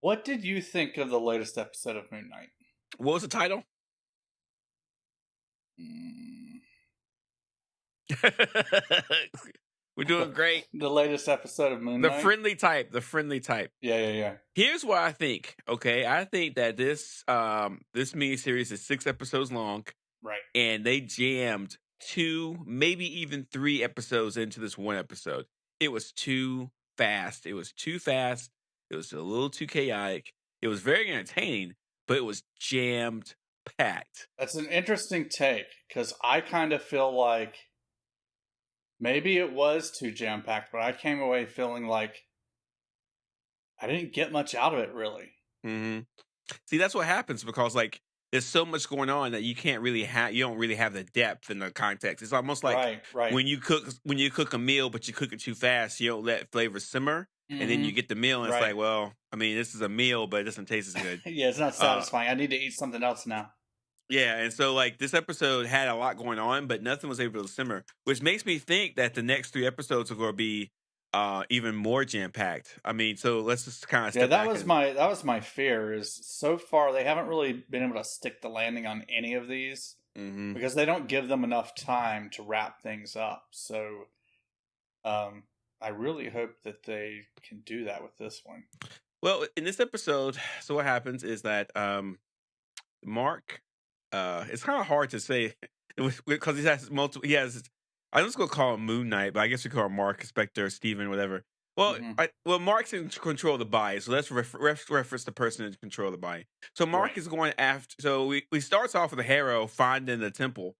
What did you think of the latest episode of Moon Knight? What was the title? Mm. We're doing great. The latest episode of Moon The Knight? friendly type. The friendly type. Yeah. Here's what I think. Okay, I think that this miniseries is 6 episodes long, Right. and they jammed 2, maybe even 3 episodes into this one episode. It was too fast. It was a little too chaotic. It was very entertaining, but it was jammed packed. That's an interesting take, because I kind of feel like maybe it was too jam-packed, but I came away feeling like I didn't get much out of it, really. Mm-hmm. See, that's what happens because like there's so much going on that you don't really have the depth and the context. It's almost like right. when you cook a meal, but you cook it too fast, you don't let flavors simmer, and then you get the meal, and it's like, well, I mean, this is a meal, but it doesn't taste as good. Yeah, it's not satisfying. I need to eat something else now. Yeah, and so like this episode had a lot going on, but nothing was able to simmer, which makes me think that the next 3 episodes are going to be even more jam packed. I mean, so let's just kind of step back. That was my fear. Is so far they haven't really been able to stick the landing on any of these because they don't give them enough time to wrap things up. So, I really hope that they can do that with this one. Well, in this episode, so what happens is that Mark, it's kind of hard to say because he has multiple. He has. I'm just gonna call him Moon Knight, but I guess we call him Mark, Spectre, Steven, whatever. Well, Mark's in control of the body, so let's reference the person in control of the body. So Mark is going after. So we starts off with a hero finding the temple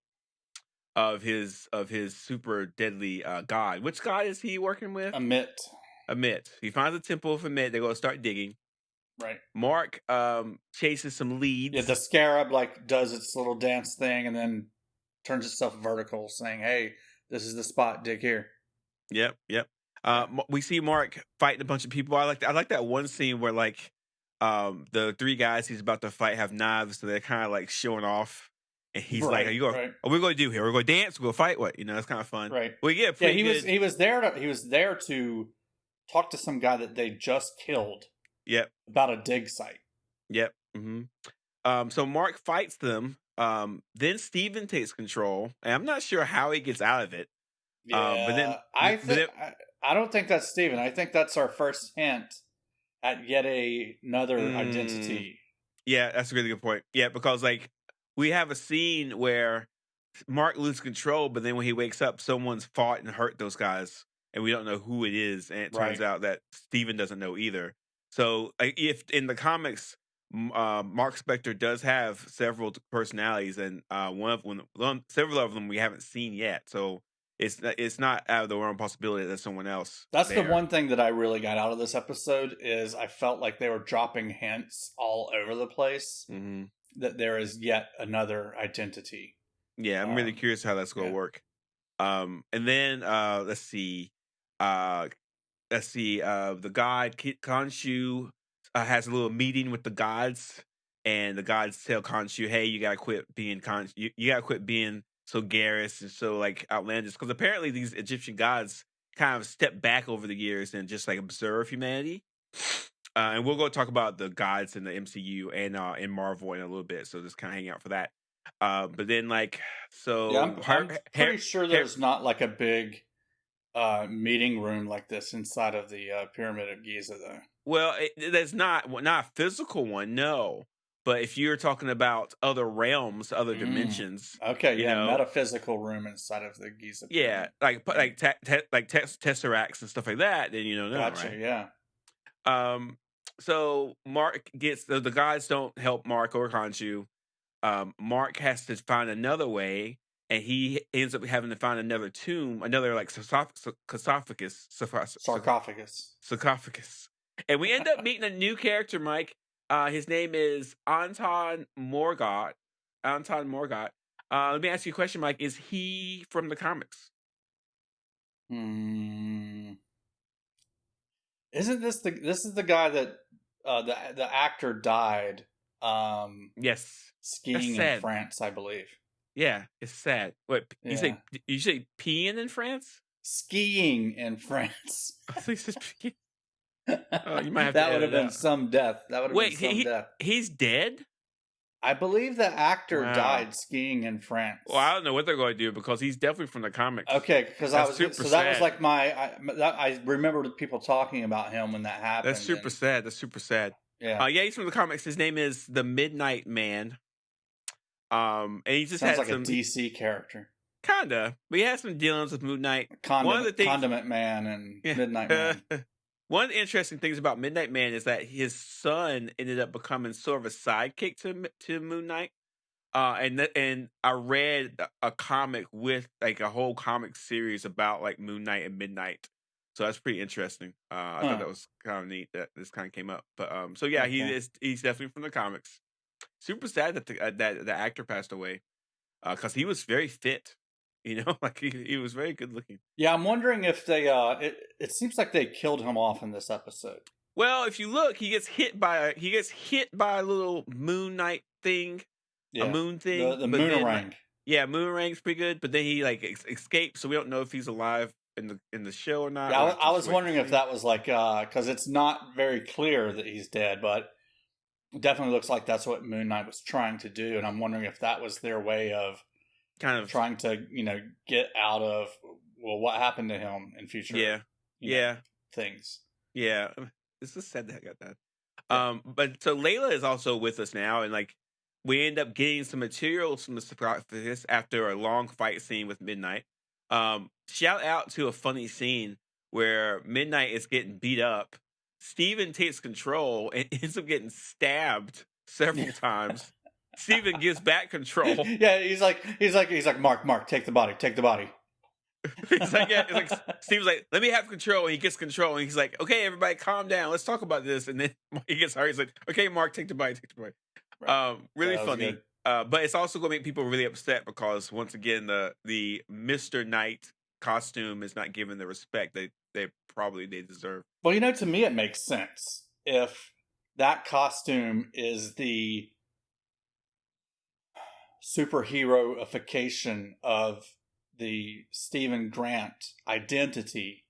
of his super deadly god. Which god is he working with? Amit. He finds a temple of Amit. They're gonna start digging. Right. Mark chases some leads. Yeah, the scarab like does its little dance thing and then turns itself vertical, saying, "Hey, this is the spot. Dig here." Yep. We see Mark fighting a bunch of people. I like that one scene where like the 3 guys he's about to fight have knives, so they're kind of like showing off. And he's like, "Are you going? What are we going to do here? We're going to dance. We're going to fight. What? You know, it's kind of fun." Right. Well, yeah. He was there to talk to some guy that they just killed. Yep. About a dig site. Yep. Mm-hmm. So Mark fights them. Then Steven takes control, and I'm not sure how he gets out of it. Yeah, but then I don't think that's Steven. I think that's our first hint at yet another identity. Yeah, that's a really good point. Yeah, because like we have a scene where Mark loses control, but then when he wakes up, someone's fought and hurt those guys, and we don't know who it is. And it turns out that Steven doesn't know either. So, if in the comics, Mark Spector does have several personalities, and several of them we haven't seen yet. So it's not out of the realm possibility that someone else. That's the one thing that I really got out of this episode is I felt like they were dropping hints all over the place that there is yet another identity. Yeah, I'm really curious how that's going to work. And then let's see. The god Khonshu has a little meeting with the gods, and the gods tell Khonshu, "Hey, you gotta quit being you gotta quit being so garish and so like outlandish." Because apparently these Egyptian gods kind of step back over the years and just like observe humanity. And we'll go talk about the gods in the MCU and in Marvel in a little bit. So just kind of hang out for that. But then like so, I'm pretty sure there's not like a big meeting room like this inside of the Pyramid of Giza, though. Well, there's not a physical one, no. But if you're talking about other realms, other dimensions, okay, metaphysical room inside of the Giza Pyramid. Yeah, like tesseracts and stuff like that. Then gotcha, right? Yeah. So Mark gets the guys don't help Mark or Khonshu. Mark has to find another way. And he ends up having to find another tomb, another like sarcophagus. And we end up meeting a new character, Mike. His name is Anton Mogart. Let me ask you a question, Mike. Is he from the comics? Isn't this the guy that the actor died? Yes. Skiing in France, I believe. Yeah, it's sad. What you say? Peeing in France? Skiing in France. I think it's peeing. You might have that to would have edit been out. some death. That would have been Wait, some death. he's dead? I believe the actor Wow. died skiing in France. Well, I don't know what they're going to do because he's definitely from the comics. Okay, because That's super that was sad. like I remember people talking about him when that happened. That's super sad. That's super sad. Yeah, yeah, he's from the comics. His name is the Midnight Man. And he just sounds had like some a DC character. kinda, but he had some dealings with Moon Knight. One of the things, Condiment Man and Midnight Man. One of the interesting things about Midnight Man is that his son ended up becoming sort of a sidekick to Moon Knight. And I read a comic with like a whole comic series about like Moon Knight and Midnight. So that's pretty interesting. I thought that was kind of neat that this kind of came up. But so yeah, Okay. he's definitely from the comics. Super sad that that the actor passed away because he was very fit. You know, like he was very good looking. Yeah, I'm wondering if they. It seems like they killed him off in this episode. Well, if you look, he gets hit by a little Moon Knight thing, Yeah, a moon thing, the but then, Moonerang. yeah, Moonerang's pretty good, but then he like escapes, so we don't know if he's alive in the show or not. Yeah, We'll have to I just was wait wondering to if see. that was like because it's not very clear that he's dead, but it definitely looks like that's what Moon Knight was trying to do, and I'm wondering if that was their way of Kind of trying to get out of what happened to him in future. yeah, yeah, things. yeah. It's just sad that I got that. Yeah. But so Layla is also with us now, and like we end up getting some materials from the sarcophagus after a long fight scene with Midnight. Shout out to a funny scene where Midnight is getting beat up. Steven takes control and ends up getting stabbed several times. Steven gives back control. Yeah, he's like Mark, take the body. He's like, yeah, it's like Steve's like, let me have control, and he gets control, and he's like, okay, everybody, calm down, let's talk about this, and then he gets hurt. He's like, okay, Mark, take the body. Right. Really Yeah, funny. But it's also going to make people really upset because once again, the Mr. Knight costume is not given the respect they probably deserve. Well, to me it makes sense if that costume is the superheroification of the Stephen Grant identity.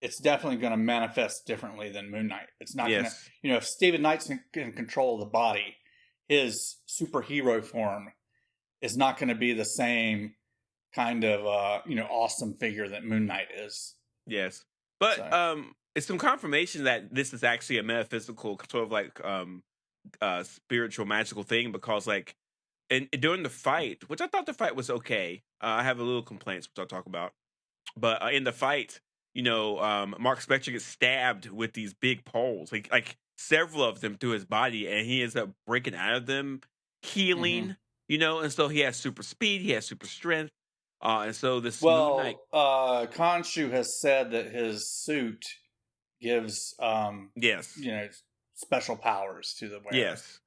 It's definitely going to manifest differently than Moon Knight. It's not going to, if Stephen Knight's in control of the body, his superhero form is not going to be the same kind of, awesome figure that Moon Knight is. Yes. But it's some confirmation that this is actually a metaphysical sort of like spiritual magical thing because like during the fight, which I thought the fight was okay. I have a little complaints which I'll talk about. But in the fight, Mark Spector gets stabbed with these big poles, like several of them through his body, and he ends up breaking out of them, healing, and so he has super speed, he has super strength, and so this Moon Knight. Khonshu has said that his suit gives, yes, special powers to the wearer. Yes,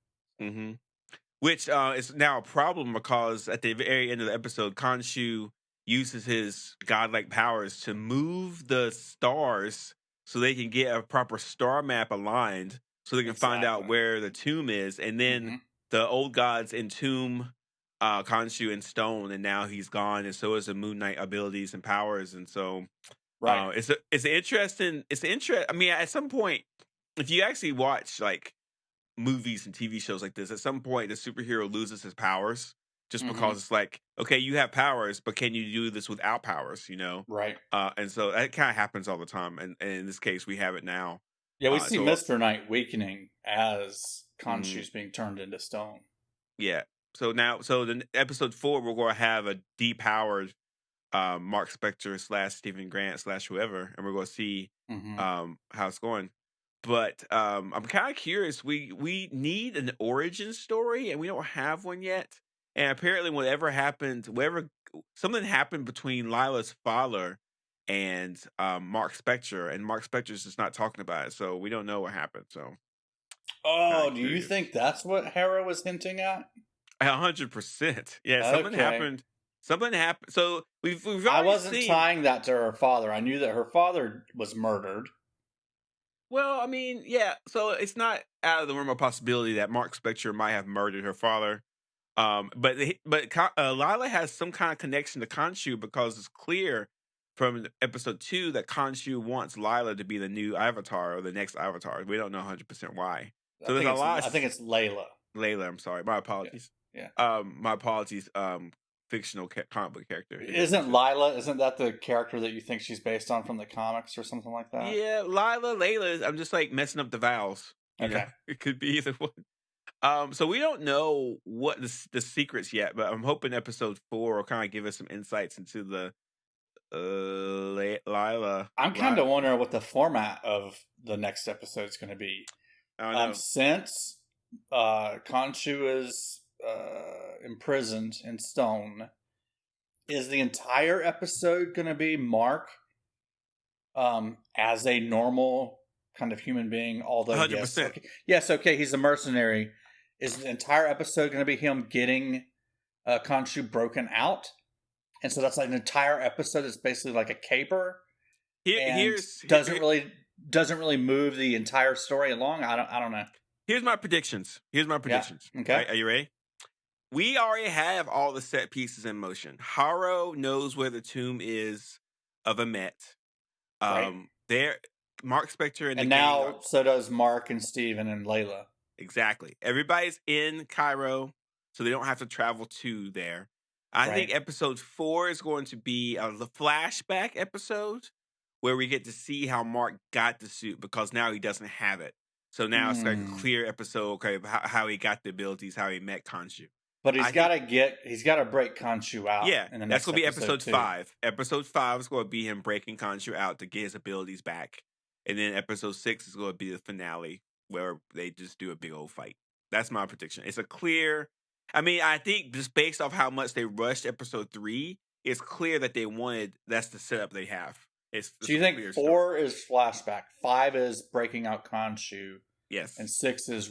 which is now a problem because at the very end of the episode, Khonshu uses his godlike powers to move the stars so they can get a proper star map aligned so they can find out where the tomb is. And then the old gods entomb Khonshu in stone, and now he's gone, and so is the Moon Knight abilities and powers. And so it's interesting. I mean, at some point, if you actually watch like movies and TV shows like this, at some point the superhero loses his powers. Just because it's like, okay, you have powers, but can you do this without powers, Right. And so that kind of happens all the time. And in this case, we have it now. Yeah, we see Mr. Knight weakening as Khonshu's being turned into stone. Yeah. So the episode 4, we're going to have a depowered Mark Spector / Stephen Grant / whoever, and we're going to see how it's going. But I'm kind of curious. We need an origin story, and we don't have one yet. And apparently, something happened between Lila's father and Mark Spector, and Mark Spector's just not talking about it, so we don't know what happened. So, do you think that's what Hera was hinting at? 100%. Yeah, something happened. Something happened. So we've already I wasn't tying that to her father. I knew that her father was murdered. Well, I mean, yeah. So it's not out of the realm of possibility that Mark Spector might have murdered her father. But Lila has some kind of connection to Khonshu because it's clear from episode 2 that Khonshu wants Lila to be the new Avatar or the next Avatar. We don't know 100% why. So there's a lot. I think it's Layla. Layla, I'm sorry. My apologies. Yeah. My apologies. Fictional comic book character. Isn't that the character that you think she's based on from the comics or something like that? Yeah, Layla. I'm just like messing up the vowels. Okay. It could be either one. So we don't know what the secrets yet, but I'm hoping episode 4 will kind of give us some insights into the Lila. I'm kind of wondering what the format of the next episode is going to be. Since Khonshu is imprisoned in stone, is the entire episode going to be Mark as a normal kind of human being? Although 100%. Yes, okay, he's a mercenary. Is the entire episode going to be him getting Khonshu broken out? And so that's like an entire episode that's basically like a caper. Doesn't really move the entire story along. I don't know. Here's my predictions. Yeah. Okay. Right, are you ready? We already have all the set pieces in motion. Harrow knows where the tomb is of Amet. There, Mark Spector and now so does Mark and Steven and Layla. Exactly. Everybody's in Cairo, so they don't have to travel to there. I think episode 4 is going to be a flashback episode where we get to see how Mark got the suit because now he doesn't have it. So now it's like a clear episode, okay, of how he got the abilities, how he met Khonshu. But he's got to break Khonshu out. Yeah, that's going to be episode 5. Episode 5 is going to be him breaking Khonshu out to get his abilities back. And then episode 6 is going to be the finale where they just do a big old fight. That's my prediction. It's a clear... I mean, I think just based off how much they rushed episode 3, it's clear that they wanted... That's the setup they have. So you think 4 is flashback, 5 is breaking out Khonshu, yes, and 6 is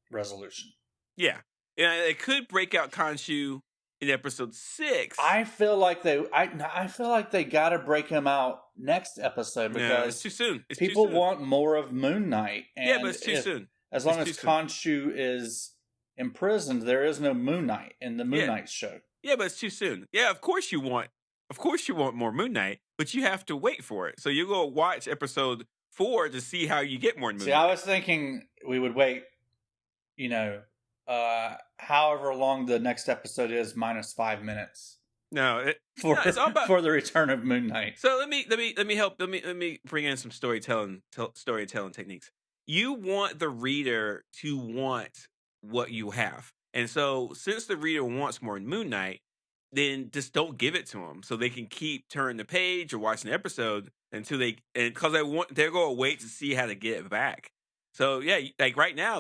resolution. Yeah, it could break out Khonshu in episode 6. I feel like they got to break him out next episode because it's too soon. People want more of MoonKnight. Yeah, but it's too soon. As long as Khonshu is imprisoned, there is no MoonKnight in the MoonKnight show. Yeah, but it's too soon. Yeah, of course you want more MoonKnight, but you have to wait for it. So you go watch episode 4 to see how you get more MoonKnight. See, I was thinking we would wait, however long the next episode is minus 5 minutes. No, it's all about for the return of MoonKnight. So let me bring in some storytelling techniques. You want the reader to want what you have, and so since the reader wants more MoonKnight, then just don't give it to them so they can keep turning the page or watching the episode until because they're going to wait to see how to get it back. So yeah, like right now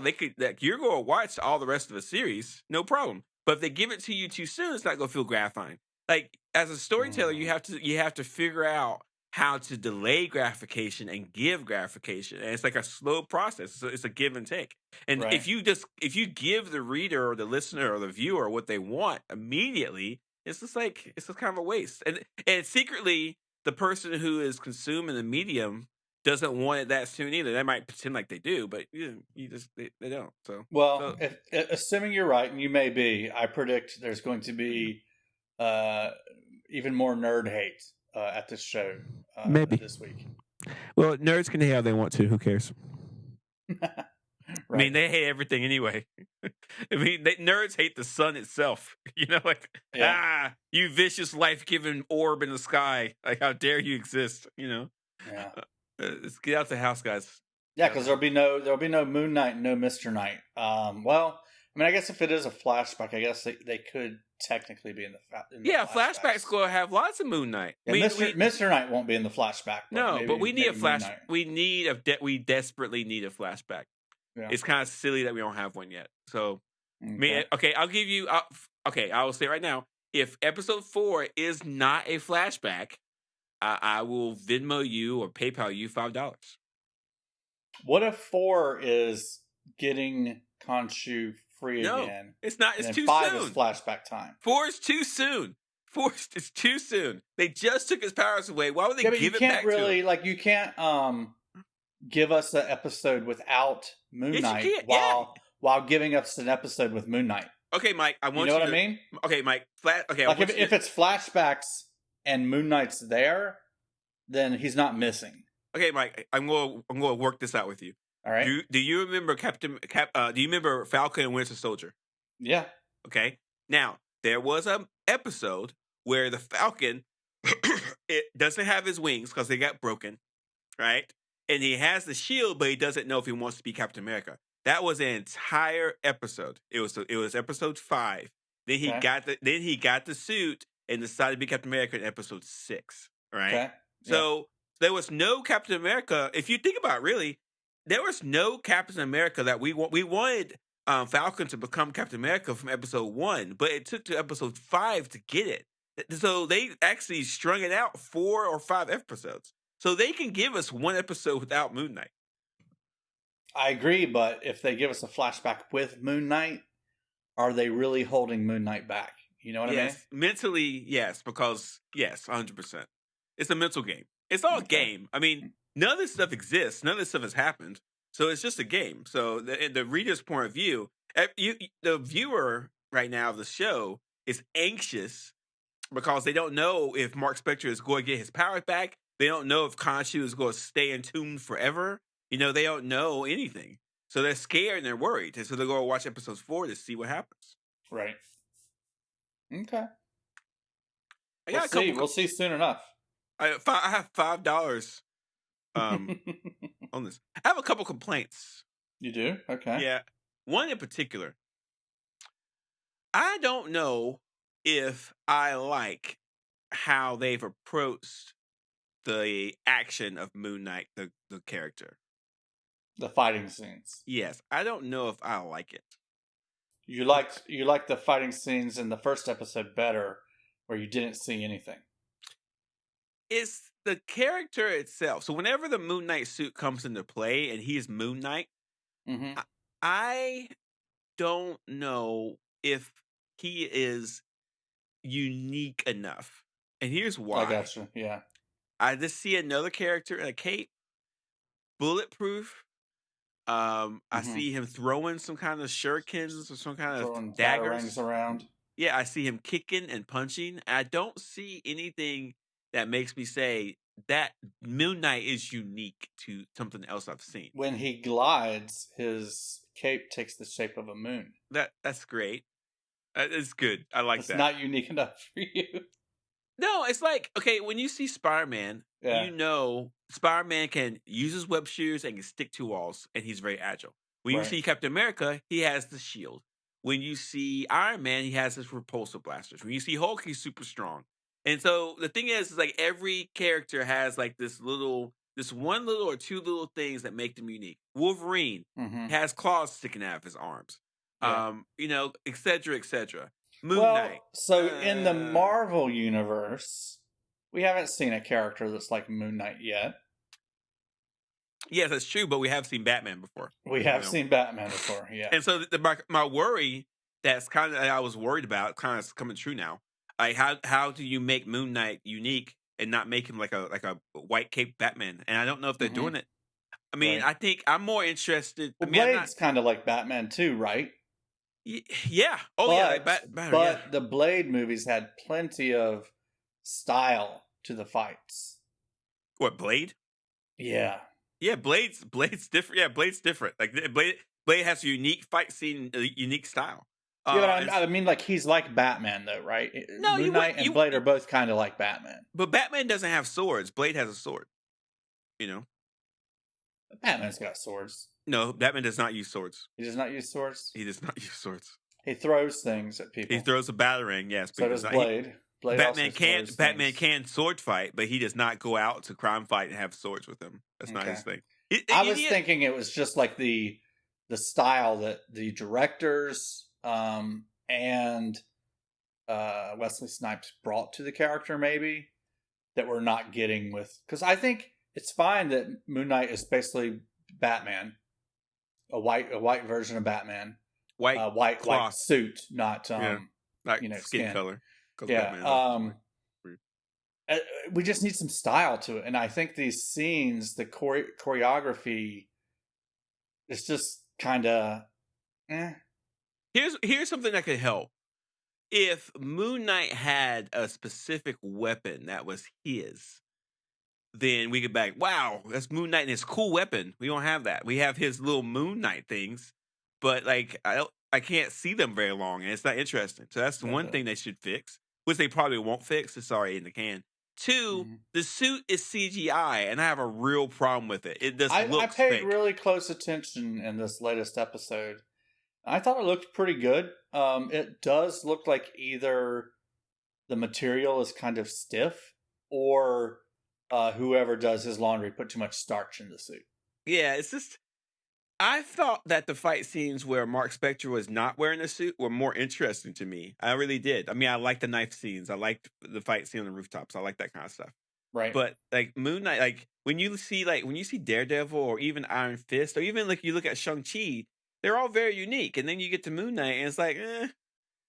you're going to watch all the rest of the series, no problem. But if they give it to you too soon, it's not going to feel gratifying. Like as a storyteller, you have to figure out how to delay gratification and give gratification, and it's like a slow process. So it's a give and take. And if you give the reader or the listener or the viewer what they want immediately, it's just kind of a waste. And secretly, the person who is consuming the medium doesn't want it that soon either. They might pretend like they do, but they don't. So assuming you're right, and you may be, I predict there's going to be even more nerd hate at this show maybe this week. Well, nerds can hate how they want to. Who cares? Right. I mean, they hate everything anyway. I mean, nerds hate the sun itself. You vicious, life-giving orb in the sky. Like, how dare you exist? Yeah. Let's get out the house, guys. Yeah, because there'll be no MoonKnight, no Mr. Knight. Well, I mean, I guess if it is a flashback, I guess they could technically be in the flashback's going to have lots of MoonKnight. Yeah, Mr. Knight won't be in the flashback. But we need a flashback. We desperately need a flashback. Yeah. It's kind of silly that we don't have one yet. So, I'll give you. I will say right now, if episode 4 is not a flashback, I will Venmo you or PayPal you $5. What if 4 is getting Khonshu free again? It's not. It's too 5 soon. 5 is flashback time. 4 is too soon. 4 is too soon. They just took his powers away. Why would they give it back to him? You can't give us an episode without MoonKnight while giving us an episode with MoonKnight. Okay, Mike. I want you know what I mean? Okay, Mike. If it's flashbacks and Moon Knight's there, then he's not missing. Okay, Mike, I'm gonna work this out with you. All right. Do you remember do you remember Falcon and Winter Soldier? Yeah. Okay. Now there was an episode where the Falcon it doesn't have his wings because they got broken, right? And he has the shield, but he doesn't know if he wants to be Captain America. That was an entire episode. It was episode 5. Then he got the suit and decided to be Captain America in episode 6. Right. Okay. So there was no Captain America. If you think about it, really, there was no Captain America that we wanted Falcon to become Captain America from episode 1, but it took to episode 5 to get it. So they actually strung it out 4 or 5 episodes. So they can give us one episode without Moon Knight. I agree, but if they give us a flashback with Moon Knight, are they really holding Moon Knight back? You know what I mean? Mentally, yes, because 100%. It's a mental game. It's all a game. I mean, none of this stuff exists. None of this stuff has happened. So it's just a game. So the reader's point of view, the viewer right now of the show is anxious because they don't know if Mark Spector is going to get his powers back. They don't know if Khonshu is going to stay in tune forever. You know, they don't know anything. So they're scared and they're worried. And so they're going to watch episodes 4 to see what happens. Right. Okay. We'll see soon enough. I have $5 on this. I have a couple complaints. You do? Okay. Yeah. One in particular. I don't know if I like how they've approached the action of Moon Knight, the character. The fighting scenes. Yes. I don't know if I like it. You liked the fighting scenes in the first episode better, where you didn't see anything. It's the character itself. So whenever the Moon Knight suit comes into play and he's Moon Knight, I don't know if he is unique enough. And here's why. I gotcha. Yeah. I just see another character in a cape, bulletproof. I see him throwing some kind of shurikens or some kind of daggers around. Yeah, I see him kicking and punching. I don't see anything that makes me say that Moon Knight is unique to something else I've seen. When he glides, his cape takes the shape of a moon. That's great. It's good. I like that. It's not unique enough for you. No, it's like, okay, when you see Spider-Man, you know Spider-Man can use his web shooters and can stick to walls, and he's very agile. When you see Captain America, he has the shield. When you see Iron Man, he has his repulsor blasters. When you see Hulk, he's super strong. And so the thing is like every character has like this one little or two little things that make them unique. Wolverine has claws sticking out of his arms. You know, et cetera, et cetera. Moon Knight. So in the Marvel universe, we haven't seen a character that's like Moon Knight yet. Yes, that's true, but we have seen Batman before. We have seen Batman before, yeah. And so my worry that's kind of I was worried about kind of coming true now. Like how do you make Moon Knight unique and not make him like a white cape Batman? And I don't know if they're doing it. I mean, I think I'm more interested. Well, Blade's kind of like Batman too, right? Yeah. Oh, but the Blade movies had plenty of style to the fights. What, Blade? Yeah. Yeah, Blade's different. Yeah, Blade's different. Like Blade has a unique fight scene, a unique style. Yeah, but I mean, like he's like Batman, though, right? No, Moon Knight and Blade are both kind of like Batman. But Batman doesn't have swords. Blade has a sword. You know, Batman's got swords. No, Batman does not use swords. He does not use swords. He does not use swords. He throws things at people. He throws a batarang. Yes, but so does Blade. Batman can sword fight, but he does not go out to crime fight and have swords with him. That's not his thing. I was thinking it was just like the style that the directors and Wesley Snipes brought to the character, maybe that we're not getting with. Because I think it's fine that Moon Knight is basically Batman, a white version of Batman, white suit, not skin color. Yeah. We just need some style to it, and I think these scenes, the choreography, is just kind of. Here's something that could help. if Moon Knight had a specific weapon that was his, then we could be like, wow, that's Moon Knight and his cool weapon. We don't have that. We have his little Moon Knight things, but like I can't see them very long, and it's not interesting. So that's the one thing they should fix, which they probably won't fix. It's already in the can. Two, the suit is CGI, and I have a real problem with it. It just looks I paid fake. really close attention in this latest episode. I thought it looked pretty good. It does look like either the material is kind of stiff, or whoever does his laundry put too much starch in the suit. Yeah, it's just. I thought that the fight scenes where Mark Spector was not wearing a suit were more interesting to me. I really did. I mean, I liked the knife scenes. I liked the fight scene on the rooftops. I like that kind of stuff. Right. But like Moon Knight, like when you see Daredevil or even Iron Fist or even like you look at Shang-Chi, they're all very unique. And then you get to Moon Knight and it's like, eh.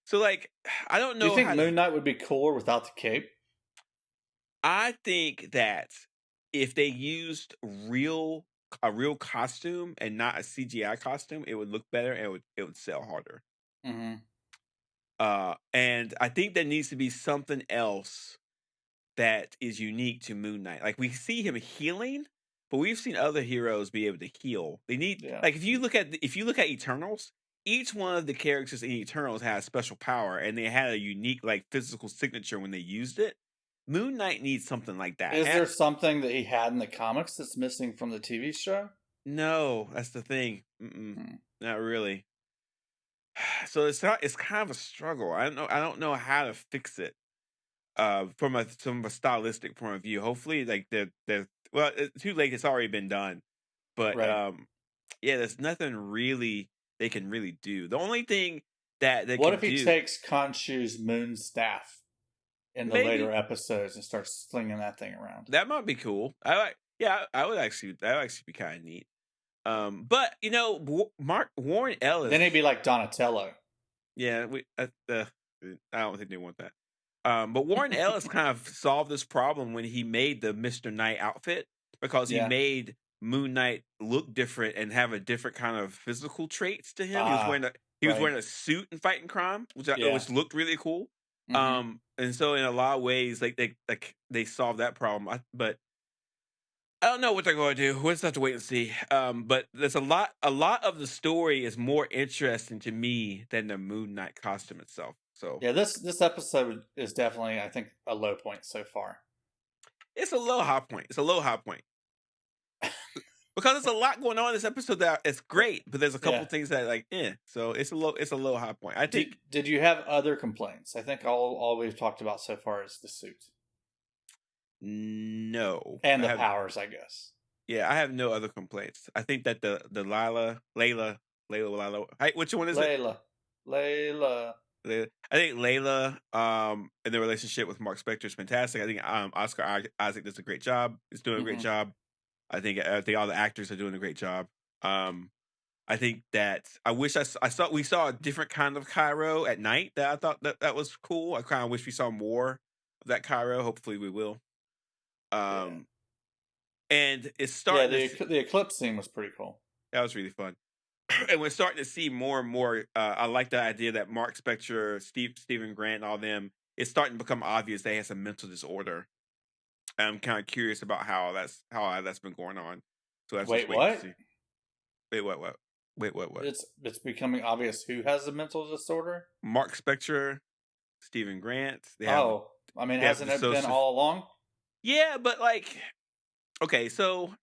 So like, I don't know. Do you think Moon Knight would be cooler without the cape? I think that if they used a real costume and not a CGI costume, it would look better and it would sell harder. And I think there needs to be something else that is unique to Moon Knight. Like we see him healing, but we've seen other heroes be able to heal. They need like if you look at Eternals, each one of the characters in Eternals has special power, and they had a unique like physical signature when they used it. Moon Knight needs something like that. Is there something that he had in the comics that's missing from the TV show? No, that's the thing. Not really. So it's kind of a struggle. I don't know how to fix it. From a stylistic point of view. Hopefully, like they're well, it's too late. It's already been done. But yeah, there's nothing really they can really do. The only thing that they what can if he takes Khonshu's moon staff in the later episodes and starts slinging that thing around? That might be cool. I would actually be kind of neat. But you know, Warren Ellis. Then he'd be like Donatello. Yeah, I don't think they want that. But Warren Ellis kind of solved this problem when he made the Mr. Knight outfit, because he made Moon Knight look different and have a different kind of physical traits to him. He was wearing a suit and fighting crime, which looked really cool. And so in a lot of ways, like they solved that problem. But I don't know what they're going to do. We'll just have to wait and see. But there's a lot of the story is more interesting to me than the Moon Knight costume itself. So yeah, this episode is definitely, I think, a low point so far. It's a low high point. Because there's a lot going on in this episode that it's great, but there's a couple things that like, so it's a low high point. I think. Did you have other complaints? I think all we've talked about so far is the suit. No. And the powers, I guess. Yeah, I have no other complaints. I think that the Layla, which one is it? Layla. I think Layla, and the relationship with Mark Spector is fantastic. I think Oscar Isaac does a great job. He's doing a great job. I think all the actors are doing a great job. I think that we saw a different kind of Cairo at night that I thought that was cool. I kind of wish we saw more of that Cairo. Hopefully we will. And it's starting. Yeah, the eclipse scene was pretty cool. That was really fun. And we're starting to see more and more. I like the idea that Mark Spector, Stephen Grant, and all them, it's starting to become obvious they have some mental disorder. I'm kind of curious about how that's been going on. So that's Wait, what? Wait, what? Wait, what? It's becoming obvious who has a mental disorder. Mark Spector, Stephen Grant. Hasn't it been all along? Yeah, but like, okay, so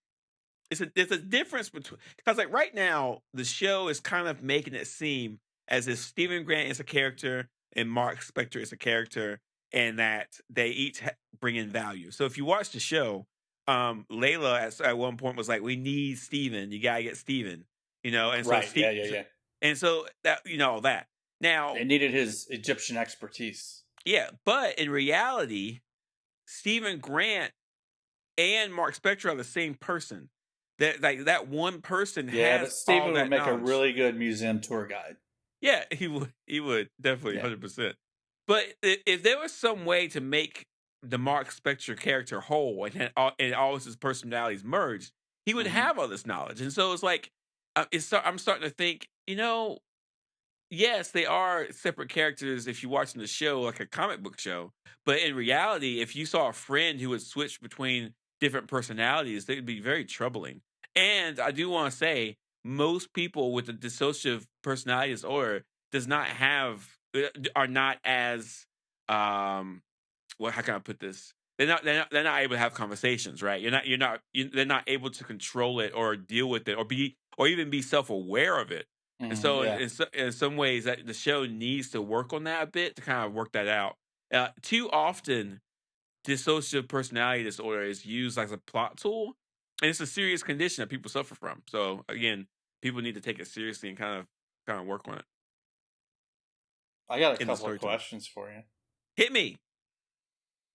there's a difference between, because like right now the show is kind of making it seem as if Stephen Grant is a character and Mark Spector is a character, and that they each bring in value. So if you watch the show, Layla at one point was like, "We need Steven. You gotta get Steven." And so yeah. And so that that now they needed his Egyptian expertise. Yeah, but in reality, Stephen Grant and Mark Spector are the same person. That one person has. But Stephen would make knowledge. a really good museum tour guide. Yeah, he would definitely 100%. But if there was some way to make the Mark Spector character whole and all his personalities merged, he would have all this knowledge. And so it's like, I'm starting to think, yes, they are separate characters if you're watching the show like a comic book show. But in reality, if you saw a friend who would switch between different personalities, they'd be very troubling. And I do want to say, most people with a dissociative personality disorder does not have are not as well, how can I put this? They're not able to have conversations, right? They're not able to control it or deal with it or even be self-aware of it. And so, Yeah. in some ways, that the show needs to work on that a bit to kind of work that out. Too often, dissociative personality disorder is used as a plot tool, and it's a serious condition that people suffer from. So, again, people need to take it seriously and kind of work on it I got a in the couple of storytelling. questions for you. Hit me.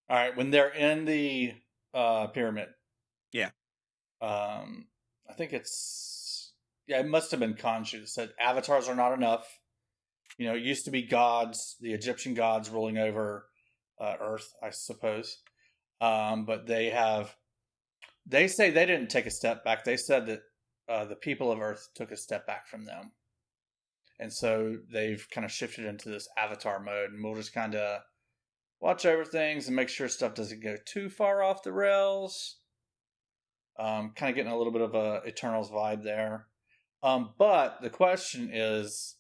All right, when they're in the pyramid, Yeah. I think it must have been Khonshu that said avatars are not enough. You know, it used to be gods, the Egyptian gods ruling over Earth, I suppose. But they say they didn't take a step back. They said that the people of Earth took a step back from them. And so they've kind of shifted into this avatar mode, and we'll just kind of watch over things and make sure stuff doesn't go too far off the rails. Kind of getting a little bit of a Eternals vibe there. But the question is,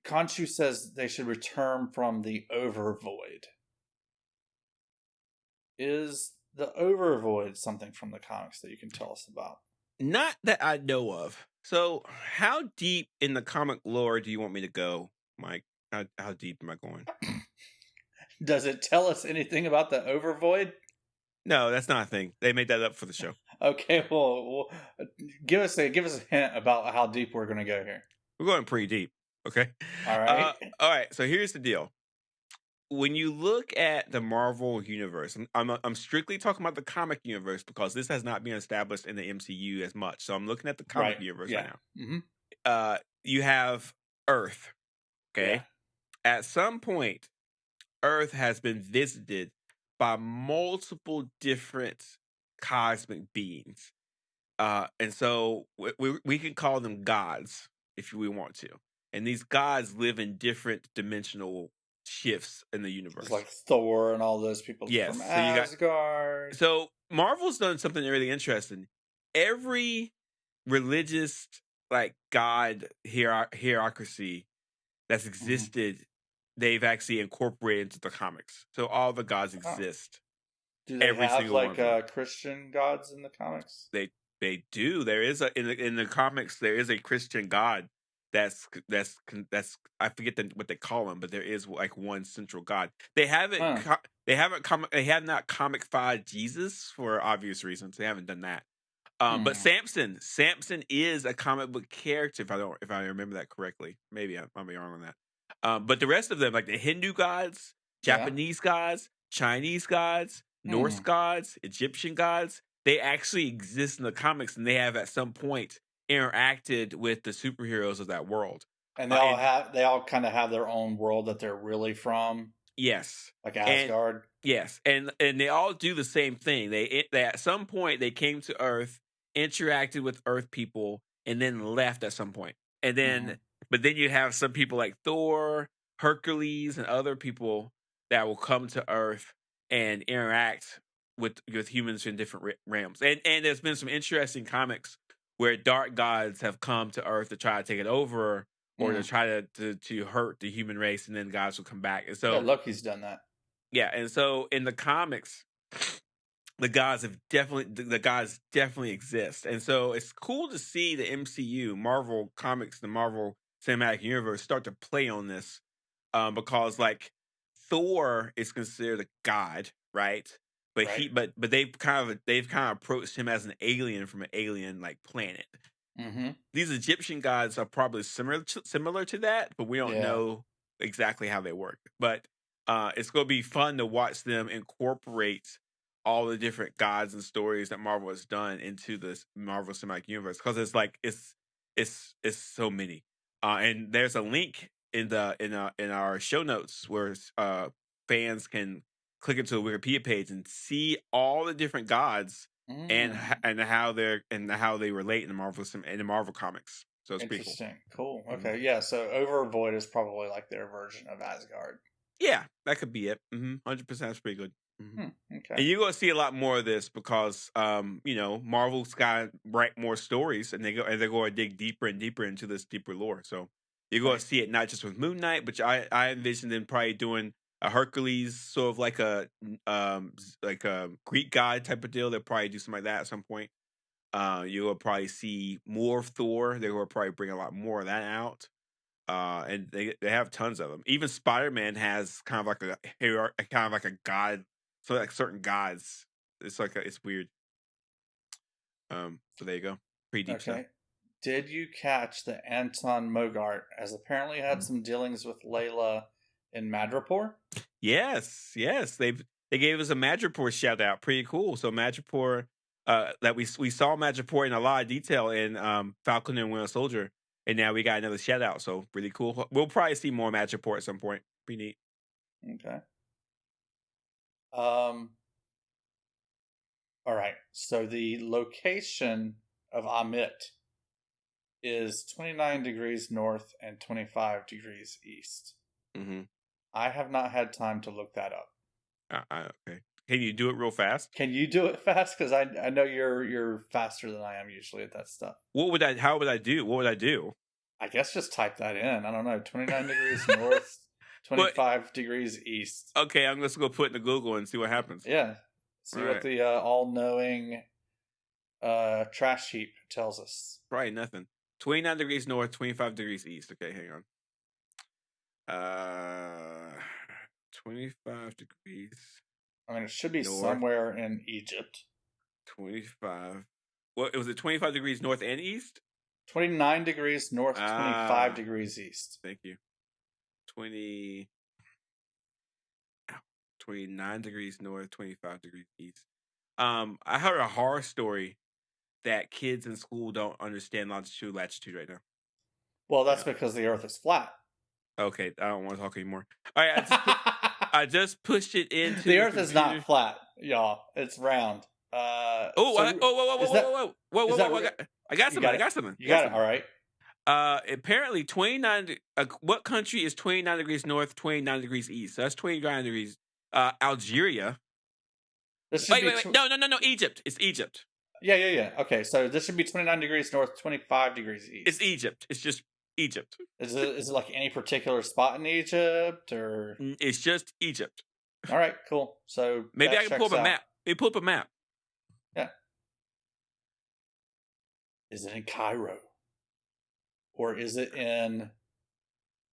Khonshu says they should return from the Overvoid. Is the Overvoid something from the comics that you can tell us about? Not that I know of. So, how deep in the comic lore do you want me to go, Mike? How deep am I going? Does it tell us anything about the Overvoid? No, that's not a thing. They made that up for the show. Okay, well, give us a hint about how deep we're going to go here. We're going pretty deep. Okay. All right. All right. So here's the deal. When you look at the Marvel universe, I'm strictly talking about the comic universe because this has not been established in the MCU as much. So I'm looking at the comic universe right now. Mm-hmm. You have Earth. Okay. Yeah. At some point, Earth has been visited by multiple different cosmic beings. And so we can call them gods if we want to. And these gods live in different dimensional shifts in the universe. It's like Thor and all those people from Asgard. So Marvel's done something really interesting. Every religious god hierarchy that's existed, they've actually incorporated into the comics. So all the gods exist. Do they have Christian gods in the comics? They do. There is in the comics there is a Christian god that's I forget what they call him, but there is like one central god. They haven't not comic-fied Jesus for obvious reasons. They haven't done that. But Samson is a comic book character if I remember that correctly. Maybe I might be wrong on that. But the rest of them, like the Hindu gods, Japanese gods, Chinese gods, Norse gods, Egyptian gods, they actually exist in the comics, and they have at some point interacted with the superheroes of that world. And they all kind of have their own world that they're really from. Yes, like Asgard. And they all do the same thing. They at some point they came to Earth, interacted with Earth people, and then left at some point. And then, but then you have some people like Thor, Hercules, and other people that will come to Earth and interact with humans in different realms. And there's been some interesting comics where dark gods have come to Earth to try to take it over or to try to hurt the human race, and then gods will come back. And so Loki's done that. Yeah, and so in the comics, the gods definitely exist. And so it's cool to see the MCU, Marvel Comics, the Marvel Cinematic Universe start to play on this. Because like Thor is considered a god, right? But they've kind of approached him as an alien from an alien like planet. These Egyptian gods are probably similar to that, but we don't know exactly how they work. But it's going to be fun to watch them incorporate all the different gods and stories that Marvel has done into this Marvel Cinematic Universe, because it's so many. And there's a link in our show notes where fans can click into the Wikipedia page and see all the different gods and how they relate in the Marvel comics. So it's pretty cool. Interesting. Cool. Okay. Yeah. So Overvoid is probably like their version of Asgard. Yeah, that could be it. 100% is pretty good. Okay. And you're gonna see a lot more of this because Marvel's got write more stories and they're going to dig deeper and deeper into this deeper lore. So you're going to see it not just with Moon Knight, but I envision them probably doing a Hercules, sort of like a Greek god type of deal. They'll probably do something like that at some point. You'll probably see more of Thor. They will probably bring a lot more of that out. And they have tons of them. Even Spider-Man has kind of like a hero, kind of like a god. So like certain gods, it's like it's weird. So there you go. Pretty deep stuff. Did you catch that Anton Mogart has apparently had some dealings with Layla in Madripoor? Yes. They gave us a Madripoor shout out. Pretty cool. So Madripoor, that we saw Madripoor in a lot of detail in Falcon and Winter Soldier, and now we got another shout out. So really cool. We'll probably see more Madripoor at some point. Pretty neat. Okay. All right. So the location of Amit is 29 degrees north and 25 degrees east. I have not had time to look that up. Okay. Can you do it real fast? Can you do it fast? Because I know you're faster than I am usually at that stuff. How would I do? I guess just type that in. I don't know. 29 degrees north, 25 degrees east. Okay, I'm just going to put it in Google and see what happens. Yeah. See what the all-knowing trash heap tells us. Probably nothing. 29 degrees north, 25 degrees east. Okay, hang on. 25 degrees. I mean, it should be north, somewhere in Egypt. 25. What was it? 25 degrees north and east? 29 degrees north, 25 degrees east. Thank you. 29 degrees north, 25 degrees east. I heard a horror story that kids in school don't understand longitude, latitude right now. Well, that's because the Earth is flat. Okay, I don't want to talk anymore. All right, I just pushed it into the Earth is not flat, y'all. It's round. Whoa! I got something. You got it. All right. Apparently 29. What country is 29 degrees north, 29 degrees east? So that's 29 degrees. Algeria. Wait. No. Egypt. It's Egypt. Yeah. Okay, so this should be 29 degrees north, 25 degrees east. It's Egypt. It's just Egypt. Is it like any particular spot in Egypt, or? It's just Egypt. All right, cool. So maybe I can pull up a map. Maybe pull up a map. Yeah. Is it in Cairo? Or is it in...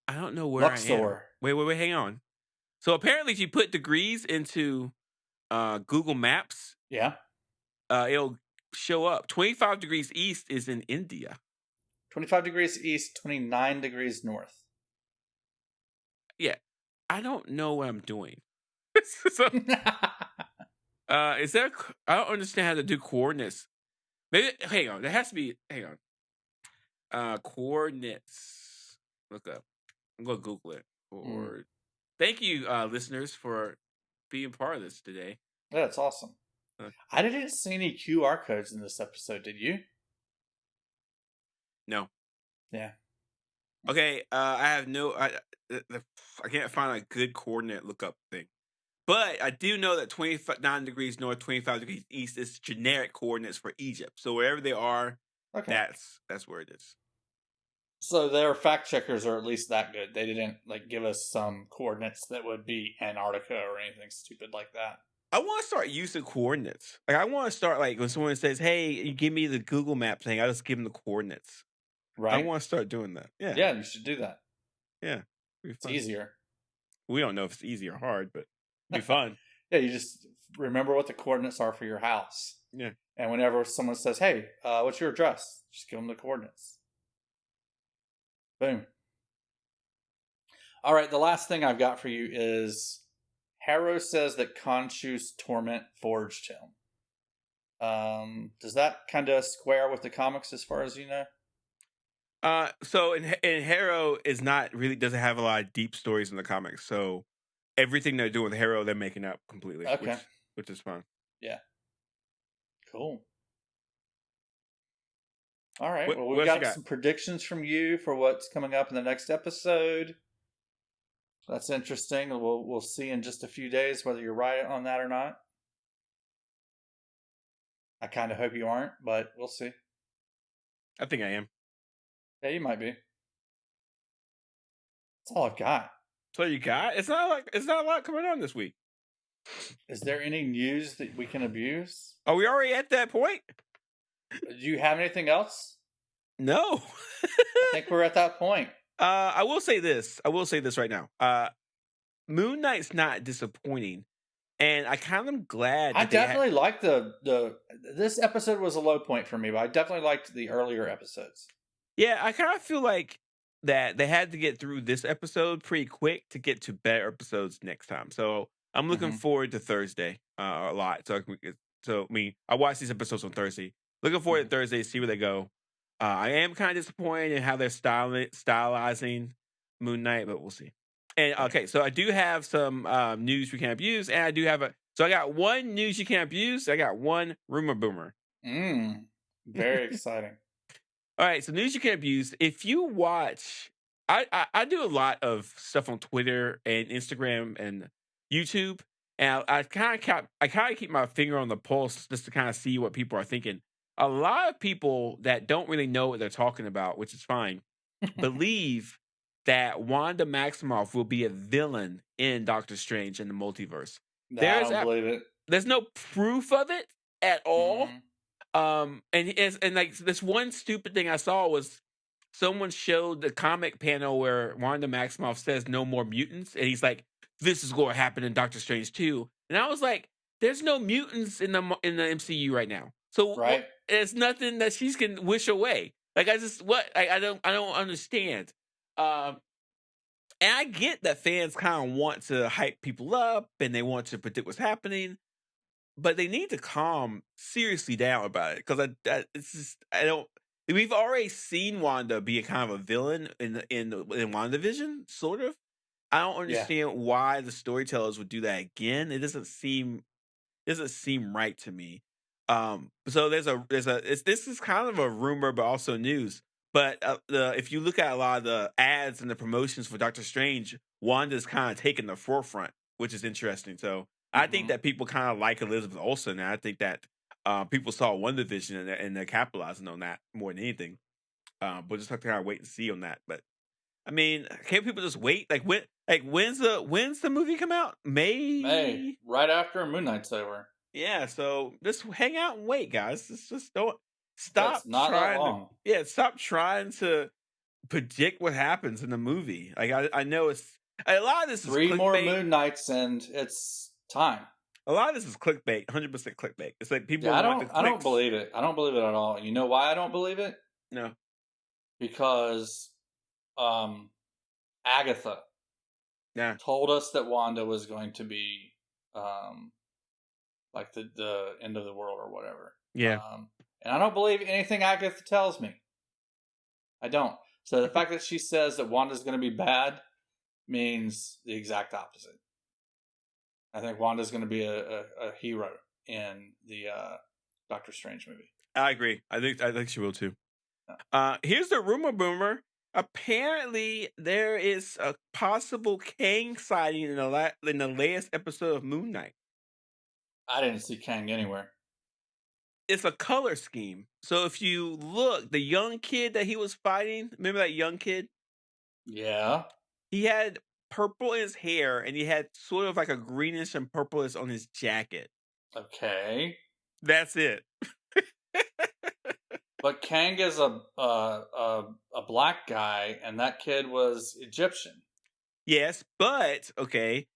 I don't know where Luxor? I am. Wait, hang on. So apparently if you put degrees into Google Maps, it'll show up. 25 degrees east is in India. 25 degrees east, 29 degrees north. Yeah. I don't know what I'm doing. So, is there... I don't understand how to do coordinates. Maybe... Hang on. There has to be... Hang on. Coordinates. Look up. I'm going to Google it. Thank you, listeners, for being part of this today. Yeah, it's awesome. I didn't see any QR codes in this episode, did you? No. Yeah. Okay, I have no... I can't find a good coordinate lookup thing. But I do know that 29 degrees north, 25 degrees east is generic coordinates for Egypt. So wherever they are, that's where it is. So their fact checkers are at least that good. They didn't give us some coordinates that would be Antarctica or anything stupid like that. I want to start using coordinates. I want to start when someone says, "Hey, you give me the Google Map thing," I just give them the coordinates. Right. I want to start doing that. Yeah. Yeah, you should do that. Yeah. It's easier. We don't know if it's easy or hard, but it'd be fun. Yeah, you just remember what the coordinates are for your house. Yeah. And whenever someone says, "Hey, what's your address?" Just give them the coordinates. Boom. All right, the last thing I've got for you is Harrow says that Khonshu's torment forged him. Does that kind of square with the comics as far as you know? So in Harrow is not really doesn't have a lot of deep stories in the comics. So everything they're doing with Harrow, they're making up completely. Okay. Which is fun. Yeah. Cool. All right. Well, What we've else you got got? some predictions from you for what's coming up in the next episode. That's interesting. We'll see in just a few days whether you're right on that or not. I kind of hope you aren't, but we'll see. I think I am. Yeah, you might be. That's all I've got. So you got? It's not a lot coming on this week. Is there any news that we can abuse? Are we already at that point? Do you have anything else? No. I think we're at that point. I will say this. I will say this right now. Moon Knight's not disappointing, and I kind of am glad. I definitely liked the. This episode was a low point for me, but I definitely liked the earlier episodes. Yeah, I kind of feel like that they had to get through this episode pretty quick to get to better episodes next time. So I'm looking forward to Thursday a lot. So I watch these episodes on Thursday. Looking forward to Thursday, see where they go. I am kind of disappointed in how they're stylizing Moon Knight, but we'll see. And okay, so I do have some news we can't abuse, and I do have so I got one news you can't abuse. I got one rumor boomer. Very exciting. All right, so news you can't abuse. If you watch, I do a lot of stuff on Twitter and Instagram and YouTube, and I kind of keep my finger on the pulse just to kind of see what people are thinking. A lot of people that don't really know what they're talking about, which is fine, believe that Wanda Maximoff will be a villain in Doctor Strange in the multiverse. No, I don't believe it. There's no proof of it at all. And like this one stupid thing I saw was someone showed the comic panel where Wanda Maximoff says no more mutants, and he's like, "This is going to happen in Doctor Strange too." And I was like, "There's no mutants in the MCU right now, so it's nothing that she can wish away." Like I don't understand. And I get that fans kind of want to hype people up and they want to predict what's happening. But they need to calm seriously down about it because it's just I don't. We've already seen Wanda be a kind of a villain in WandaVision, sort of. I don't understand why the storytellers would do that again. It doesn't seem right to me. So this is kind of a rumor, but also news. But if you look at a lot of the ads and the promotions for Doctor Strange, Wanda's kind of taking the forefront, which is interesting. So. I think that people kind of like Elizabeth Olsen, and I think that people saw WandaVision and they're capitalizing on that more than anything. But just have to kind of wait and see on that. But I mean, can't people just wait? When's the movie come out? May, right after Moon Knight's over. Yeah, so just hang out and wait, guys. Just don't stop. That's not that long. Stop trying to predict what happens in the movie. Like I know it's a lot of this. 3 more Moon Knights and it's time. A lot of this is clickbait, 100% clickbait. It's like people. I don't believe it. I don't believe it at all. You know why I don't believe it? No, because Agatha told us that Wanda was going to be like the end of the world or whatever. Yeah, and I don't believe anything Agatha tells me. I don't. So the fact that she says that Wanda's going to be bad means the exact opposite. I think Wanda's going to be a hero in the Doctor Strange movie. I agree. I think she will too. Here's the rumor boomer. Apparently, there is a possible Kang sighting in the latest episode of Moon Knight. I didn't see Kang anywhere. It's a color scheme. So if you look, the young kid that he was fighting, remember that young kid? Yeah. He had purple in his hair, and he had sort of like a greenish and purplish on his jacket. Okay. That's it. But Kang is a black guy, and that kid was Egyptian. Yes, but, okay,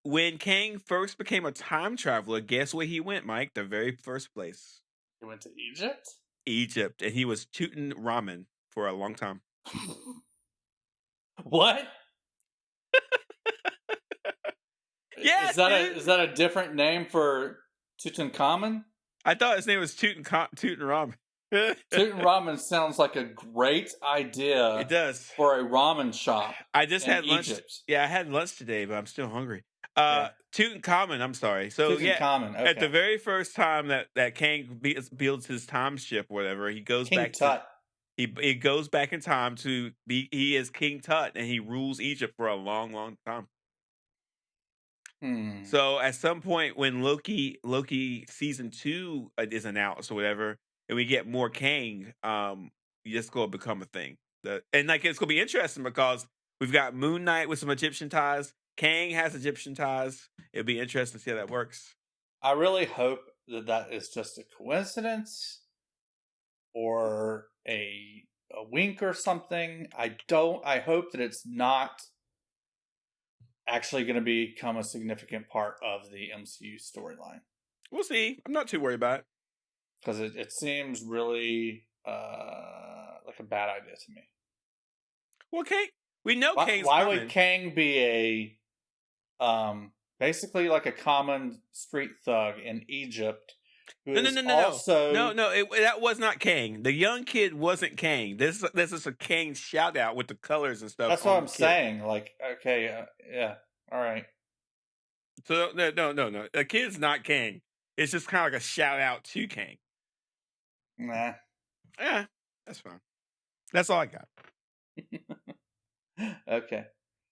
when Kang first became a time traveler, guess where he went, Mike? The very first place. He went to Egypt? Egypt, and he was tooting ramen for a long time. What? Yes, is that a different name for Tutankhamun? I thought his name was Tootin' Ramen. Tootin' Ramen sounds like a great idea. It does for a ramen shop. I just had lunch. Egypt. Yeah, I had lunch today, but I'm still hungry. Tutankhamun. I'm sorry. So Tutankhamun. Okay. At the very first time that Kang builds his time ship, or whatever, he goes King back Tut. He goes back in time to be. He is King Tut, and he rules Egypt for a long, long time. So at some point when Loki season 2 is announced or whatever, and we get more Kang, it's going to become a thing. And like it's going to be interesting because we've got Moon Knight with some Egyptian ties. Kang has Egyptian ties. It'll be interesting to see how that works. I really hope that is just a coincidence or a wink or something. I hope that it's not actually going to become a significant part of the MCU storyline. We'll see. I'm not too worried about it. Because it seems really like a bad idea to me. Well, Kang, we know Kang's why coming. would Kang be a basically like a common street thug in Egypt? No. That was not Kang. The young kid wasn't Kang. This is a Kang shout out with the colors and stuff. That's what I'm saying. Like, okay, yeah, all right. So no. The kid's not Kang. It's just kind of like a shout out to Kang. Nah. Yeah, that's fine. That's all I got. Okay.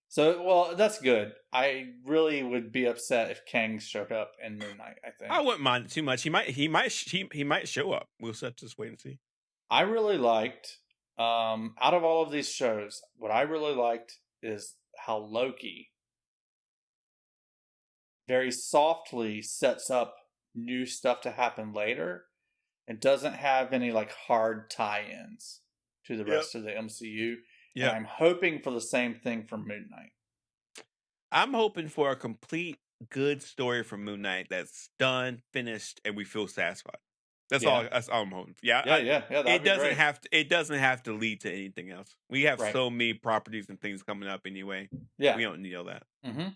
So, well, that's good. I really would be upset if Kang showed up in MoonKnight, I think. I wouldn't mind it too much. He might show up. We'll just wait and see. I really liked, out of all of these shows, what I really liked is how Loki very softly sets up new stuff to happen later and doesn't have any like hard tie-ins to the rest of the MCU. Yeah. And I'm hoping for the same thing for Moon Knight. I'm hoping for a complete good story from Moon Knight that's done, finished, and we feel satisfied. That's all I'm hoping for. Yeah. It doesn't have to lead to anything else. We have so many properties and things coming up anyway. Yeah. We don't need all that. Mm-hmm.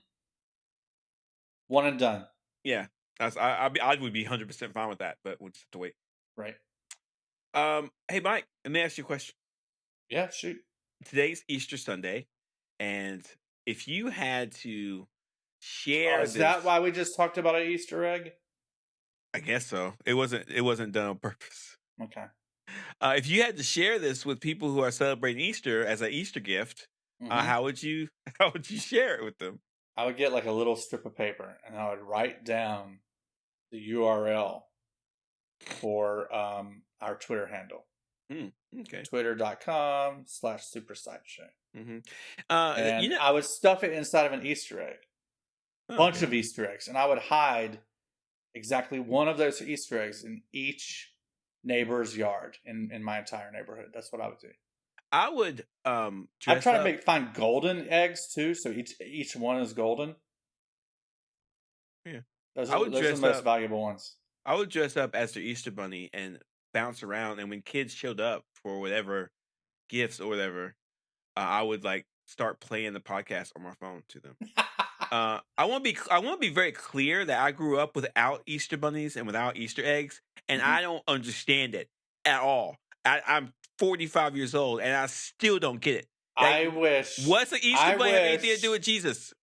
One and done. Yeah. I would be 100% fine with that, but we'll just have to wait. Right. Hey, Mike, let me ask you a question. Yeah, shoot. Today's Easter Sunday, and if you had to share, is that why we just talked about an Easter egg? I guess so. It wasn't done on purpose. Okay. If you had to share this with people who are celebrating Easter as an Easter gift, how would you share it with them? I would get like a little strip of paper, and I would write down the URL for our Twitter handle. Okay. Twitter.com/SuperSideshow. And I would stuff it inside of an Easter egg. Bunch of Easter eggs. And I would hide exactly one of those Easter eggs in each neighbor's yard in my entire neighborhood. That's what I would do. I would I'd try to find golden eggs too, so each one is golden. Yeah. Those are the most valuable ones. I would dress up as the Easter Bunny and bounce around, and when kids showed up for whatever gifts or whatever, I would like start playing the podcast on my phone to them. I want to be very clear that I grew up without Easter bunnies and without Easter eggs, and I don't understand it at all. I'm 45 years old, and I still don't get it. I wish. What's an Easter bunny have anything to do with Jesus?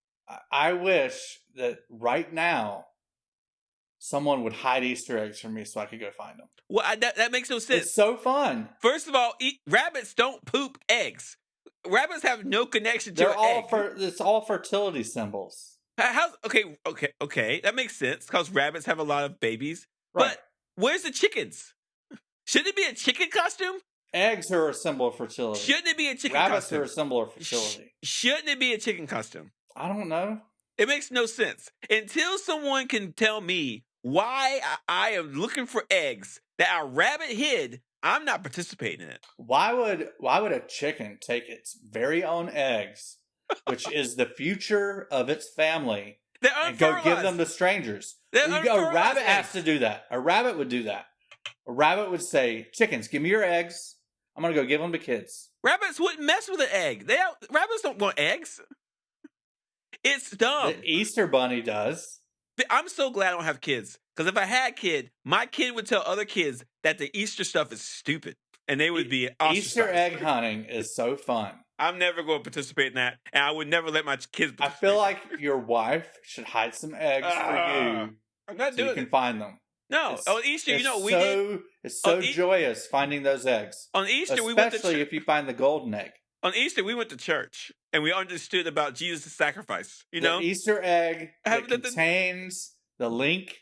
I wish that right now someone would hide Easter eggs from me so I could go find them. Well, that makes no sense. It's so fun. First of all, rabbits don't poop eggs. Rabbits have no connection to egg. It's all fertility symbols. Okay. That makes sense because rabbits have a lot of babies. Right. But where's the chickens? Shouldn't it be a chicken costume? Eggs are a symbol of fertility. Shouldn't it be a chicken Rabbits costume? are a symbol of fertility. Shouldn't it be a chicken costume? I don't know. It makes no sense. Until someone can tell me why I am looking for eggs that a rabbit hid, I'm not participating in it. Why would a chicken take its very own eggs, which is the future of its family, and go give them to strangers? A rabbit has to do that. A rabbit would do that. A rabbit would say, "Chickens, give me your eggs. I'm going to go give them to kids." Rabbits wouldn't mess with an egg. Rabbits don't want eggs. It's dumb. The Easter Bunny does. I'm so glad I don't have kids. Because if I had a kid, my kid would tell other kids that the Easter stuff is stupid. And they would be ostracized. Easter egg hunting is so fun. I'm never going to participate in that. And I would never let my kids participate. I feel like your wife should hide some eggs for you. I'm not doing it. You can find them. No, on Easter, it's we did. It's so joyous finding those eggs. On Easter, especially we went to if you find the golden egg. On Easter, we went to church and we understood about Jesus' sacrifice. The Easter egg that contains the link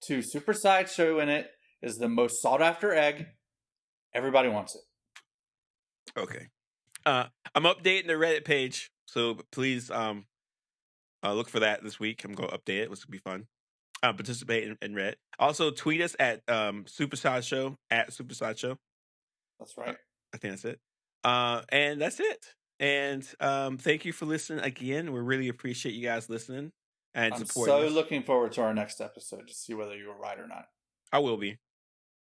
to Super Sideshow in it is the most sought after egg. Everybody wants it. Okay. I'm updating the Reddit page, so please look for that this week. I'm going to update it, which will be fun. Participate in Reddit. Also, tweet us at Super Sideshow, at Super Sideshow. That's right. I think that's it. And that's it. And thank you for listening again. We really appreciate you guys listening and supporting us. I'm so looking forward to our next episode to see whether you were right or not. I will be.